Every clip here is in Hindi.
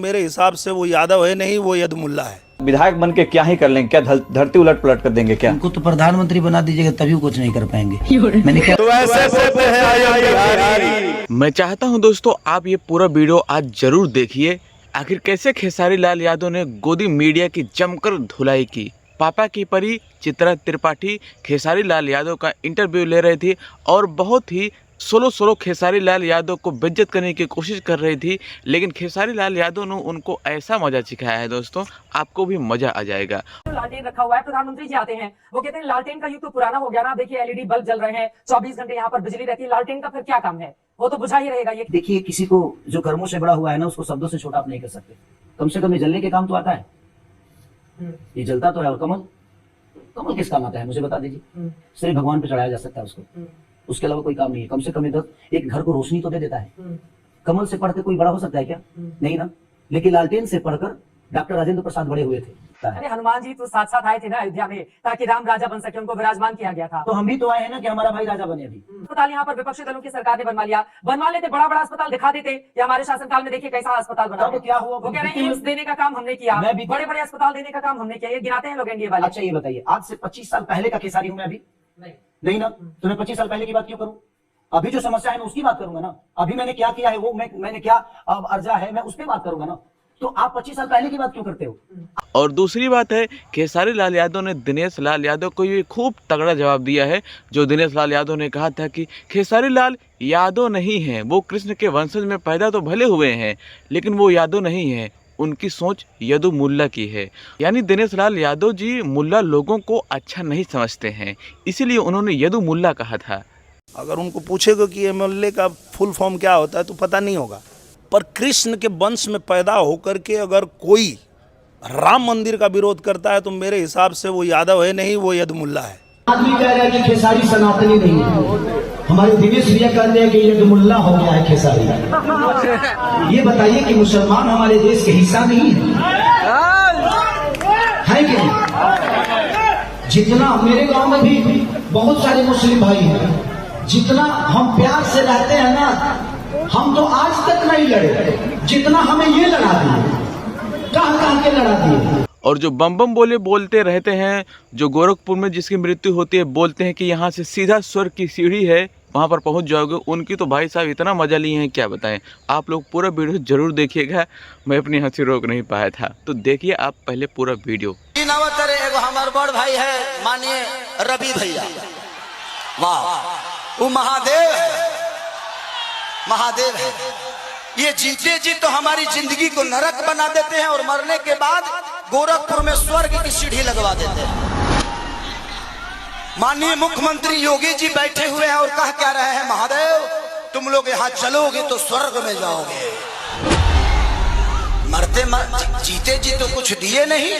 मेरे हिसाब से वो यादव है नहीं, वो यदमुल्ला है। विधायक बन के क्या ही कर लेंगे? क्या धरती उलट पलट कर देंगे क्या? उनको तो प्रधानमंत्री बना दीजिएगा तभी कुछ नहीं कर पाएंगे। मैंने क्या तो ऐसे बोलते हैं बिहारी। मैं चाहता हूं दोस्तों आप ये पूरा वीडियो आज जरूर देखिए। आखिर कैसे खेसारी लाल यादव ने गोदी मीडिया की जमकर धुलाई की। पापा की परी चित्रा त्रिपाठी खेसारी लाल यादव का इंटरव्यू ले रही थी और बहुत ही सोलो खेसारी लाल यादव को बेइज्जत करने की कोशिश कर रही थी, लेकिन खेसारी लाल यादव ने उनको ऐसा मजा सिखाया है दोस्तों, आपको भी मजा आ जाएगा। लालटेन रखा हुआ है, प्रधानमंत्री जी आते हैं, वो कहते हैं लालटेन का युग तो पुराना हो गया ना, देखिए एलईडी बल्ब जल रहे हैं, 24 घंटे यहाँ पर बिजली रहती है, लालटेन का फिर क्या काम है, वो तो बुझा ही रहेगा। ये देखिए, किसी को जो कर्मों से बड़ा हुआ है ना, उसको शब्दों से छोटा आप नहीं कर सकते। कम से कम ये जलने के काम तो आता है, ये जलता तो है। और कमल किस काम आता है मुझे बता दीजिए। सिर्फ भगवान पे चढ़ाया जा सकता है उसको, उसके अलावा कोई काम नहीं है। कम से कम एक घर को रोशनी तो दे देता है। कमल से पढ़कर कोई बड़ा हो सकता है क्या? नहीं ना। लेकिन लालटेन से पढ़कर डॉक्टर राजेंद्र प्रसाद बड़े हुए थे। अरे हनुमान जी तो साथ साथ आए थे ना अयोध्या में, ताकि राम राजा बन सके, उनको विराजमान किया गया था। तो हम भी तो आए हैं ना कि हमारा भाई राजा बने। अभी अस्पताल यहाँ पर विपक्षी दलों की सरकार ने बनवा लेते, बड़ा अस्पताल दिखा देते। या हमारे शासनकाल में देखिए कैसा अस्पताल बना। तो क्या हुआ? वो कह रहे हैं एम्स देने का काम हमने किया, बड़े अस्पताल देने का काम हमने किया। ये गिनाते हैं लोग एनडीए वाले। अच्छा ये बताइए, आज से 25 साल पहले का खेसारी हूं मैं अभी? नहीं ना। तो मैं 25 साल पहले की बात क्यों करूं? अभी जो समस्या है मैं उसकी बात करूंगा ना। अभी मैंने क्या किया है, वो मैंने क्या अर्जा है, मैं उस पर बात करूंगा ना। तो आप 25 साल पहले की बात क्यों करते हो? और दूसरी बात है, खेसारी लाल यादव ने दिनेश लाल यादव को ये खूब तगड़ा जवाब दिया है। जो दिनेश लाल यादव ने कहा था कि खेसारी लाल यादव नहीं हैं, वो कृष्ण के वंशज में पैदा तो भले हुए हैं लेकिन वो यादव नहीं हैं, उनकी सोच यदु मुल्ला की है। यानी दिनेश लाल यादव जी मुल्ला लोगों को अच्छा नहीं समझते हैं, इसीलिए उन्होंने यदु मुल्ला कहा था। अगर उनको पूछेगा कि एमएलए का फुल फॉर्म क्या होता है तो पता नहीं होगा। पर कृष्ण के वंश में पैदा होकर के अगर कोई राम मंदिर का विरोध करता है तो मेरे हिसाब से वो यादव है नहीं, वो यदमुल्ला है। आदमी कह रहा है कि खेसारी सनातनी नहीं है। हमारे दिनेश भैया कह रहे हैं कि यदमुल्ला हो गया है खेसारी। ये बताइए कि मुसलमान हमारे देश के हिस्सा नहीं है कि नहीं? जितना मेरे गांव में भी बहुत सारे मुस्लिम भाई हैं, जितना हम प्यार से रहते हैं ना, हम तो आज तक नहीं लड़े जितना हमें ये लड़ा दिए, कह के लड़ा दिए। और जो बम बम बोलते रहते हैं, जो गोरखपुर में जिसकी मृत्यु होती है बोलते हैं कि यहाँ से सीधा स्वर्ग की सीढ़ी है, वहाँ पर पहुँच जाओगे, उनकी तो भाई साहब इतना मजा लिए हैं क्या बताएं। आप लोग पूरा वीडियो जरूर देखिएगा, मैं अपनी हंसी रोक नहीं पाया था। तो देखिए आप पहले पूरा वीडियो। हमारे बड़ भाई है मानिए रवि भैया, वाह वो महादेव है। ये जीते जी तो हमारी जिंदगी को नरक बना देते हैं और मरने के बाद गोरखपुर में स्वर्ग की सीढ़ी लगवा देते हैं। माननीय मुख्यमंत्री योगी जी बैठे हुए हैं और कह क्या रहे हैं, महादेव तुम लोग यहाँ चलोगे तो स्वर्ग में जाओगे। जीते जी तो कुछ दिए नहीं,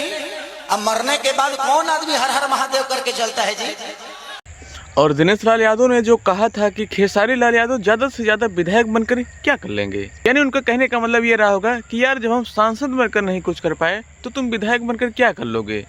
अब मरने के बाद कौन आदमी हर हर महादेव करके चलता है जी। और दिनेश लाल यादव ने जो कहा था कि खेसारी लाल यादव ज़्यादा से ज़्यादा विधायक बनकर क्या कर लेंगे, यानी उनका कहने का मतलब ये रहा होगा कि यार जब हम सांसद बनकर नहीं कुछ कर पाए तो तुम विधायक बनकर क्या कर लोगे।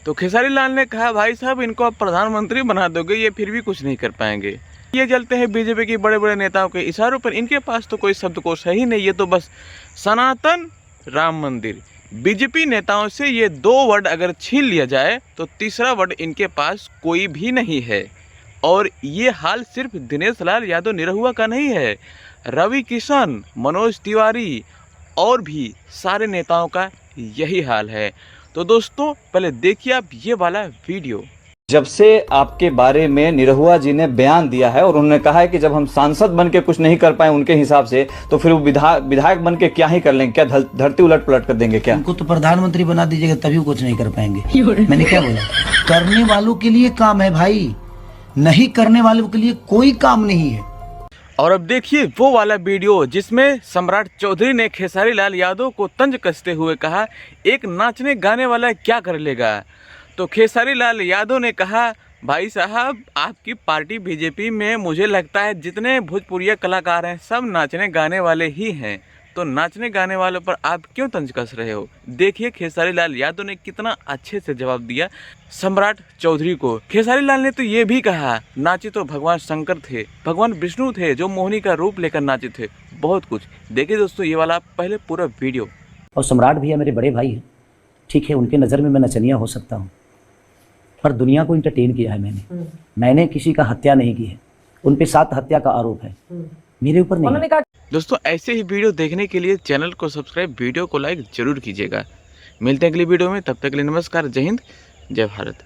तो खेसारी लाल ने कहा भाई साहब इनको आप प्रधानमंत्री बना दोगे, ये फिर भी कुछ नहीं कर पाएंगे। ये चलते हैं बीजेपी के बड़े बड़े नेताओं के इशारों पर, इनके पास तो कोई शब्दकोश है ही नहीं, ये तो बस सनातन राम मंदिर। बीजेपी नेताओं से ये 2 वर्ड अगर छीन लिया जाए तो तीसरा वर्ड इनके पास कोई भी नहीं है। और ये हाल सिर्फ दिनेश लाल यादव निरहुआ का नहीं है, रवि किशन, मनोज तिवारी और भी सारे नेताओं का यही हाल है। तो दोस्तों पहले देखिए आप ये वाला वीडियो। जब से आपके बारे में निरहुआ जी ने बयान दिया है और उन्होंने कहा है कि जब हम सांसद बन के कुछ नहीं कर पाए उनके हिसाब से तो फिर वो विधायक बन के क्या ही कर लेंगे? क्या धरती उलट पलट कर देंगे क्या? उनको तो प्रधानमंत्री बना दीजिएगा तभी कुछ नहीं कर पाएंगे। मैंने क्या बोला? करने वालों के लिए काम है भाई, नहीं करने वालों के लिए कोई काम नहीं है। और अब देखिए वो वाला वीडियो जिसमें सम्राट चौधरी ने खेसारी लाल यादव को तंज कसते हुए कहा एक नाचने गाने वाला क्या कर लेगा। तो खेसारी लाल यादव ने कहा भाई साहब आपकी पार्टी बीजेपी में मुझे लगता है जितने भोजपुरिया कलाकार हैं सब नाचने गाने वाले ही हैं, तो नाचने गाने वालों पर आप क्यों तंज कस रहे हो। देखिए खेसारी लाल यादव ने कितना अच्छे से जवाब दिया सम्राट चौधरी को। खेसारी लाल ने तो ये भी कहा नाचे तो भगवान शंकर थे, भगवान विष्णु थे जो मोहिनी का रूप लेकर नाचे थे, बहुत कुछ। देखिए दोस्तों ये वाला पहले पूरा वीडियो। और सम्राट भैया मेरे बड़े भाई हैं, ठीक है, उनके नज़र में मैं नचनिया हो सकता हूँ, पर दुनिया को इंटरटेन किया है मैंने किसी का हत्या नहीं की है। उन पे 7 हत्या का आरोप है, मेरे ऊपर नहीं है। उन्होंने कहा दोस्तों ऐसे ही वीडियो देखने के लिए चैनल को सब्सक्राइब, वीडियो को लाइक जरूर कीजिएगा। मिलते हैं अगली वीडियो में, तब तक के लिए नमस्कार, जय हिंद, जय भारत।